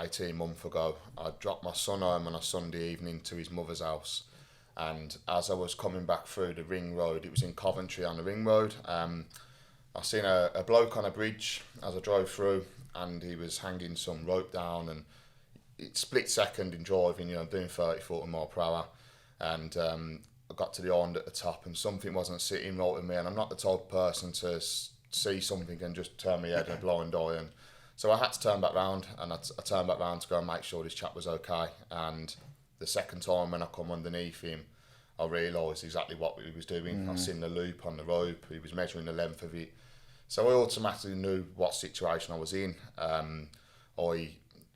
18 months ago. I dropped my son home on a Sunday evening to his mother's house, and as I was coming back through the ring road, it was in Coventry on the ring road, I seen a bloke on a bridge as I drove through, and he was hanging some rope down, and it split second in driving, doing 30, 40 mile per hour, and I got to the island at the top, and something wasn't sitting right with me, and I'm not the type of person to see something and just turn my head in a blind eye, and so I had to turn back round, and I turned back round to go and make sure this chap was okay. And the second time when I come underneath him, I realised exactly what he was doing. I seen the loop on the rope, he was measuring the length of it. So I automatically knew what situation I was in. I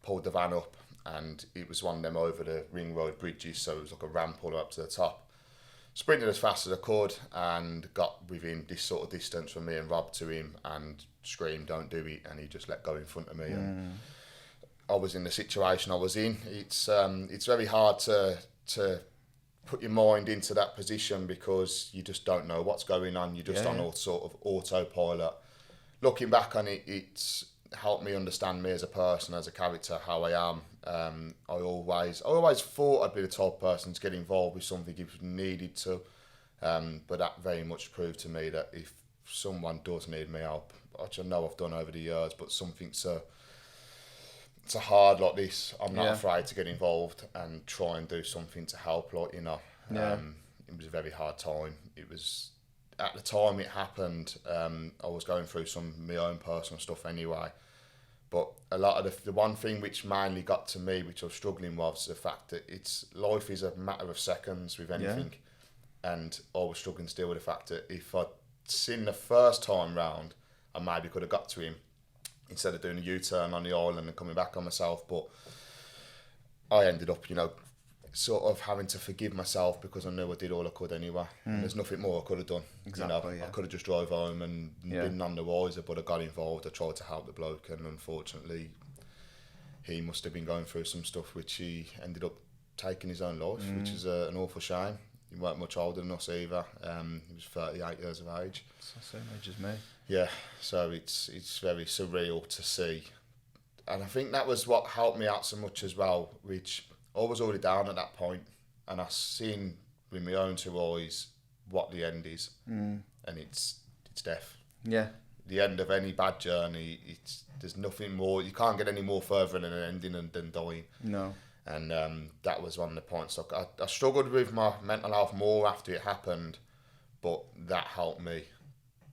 pulled the van up, and it was one of them over the ring road bridges, so it was like a ramp all up to the top. Sprinted as fast as I could and got within this sort of distance from me and Rob to him and screamed, "Don't do it," and he just let go in front of me. And I was in the situation I was in. It's very hard to put your mind into that position because you just don't know what's going on. You're just on all sort of autopilot. Looking back on it, it's helped me understand me as a person, as a character, how I am. I always thought I'd be the type of person to get involved with something if needed to, but that very much proved to me that if someone does need me help, which I know I've done over the years, but something so hard like this, I'm not afraid to get involved and try and do something to help. It was a very hard time. It was, at the time it happened, I was going through some of my own personal stuff anyway. But a lot of the one thing which mainly got to me, which I was struggling with, was the fact that life is a matter of seconds with anything. And I was struggling still with the fact that if I'd seen the first time round, I maybe could have got to him instead of doing a U-turn on the island and coming back on myself. But I ended up, sort of having to forgive myself because I knew I did all I could anyway. And there's nothing more I could have done. Exactly, I could have just drove home and been none the wiser, but I got involved. I tried to help the bloke, and unfortunately he must have been going through some stuff which he ended up taking his own life, which is an awful shame. He weren't much older than us either. He was 38 years of age. It's the same age as me. Yeah, so it's very surreal to see. And I think that was what helped me out so much as well, which I was already down at that point, and I seen with my own two eyes what the end is, and it's death. Yeah. The end of any bad journey, there's nothing more. You can't get any more further than an ending than dying. No. And that was one of the points. I struggled with my mental health more after it happened, but that helped me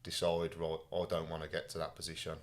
decide, right, I don't want to get to that position.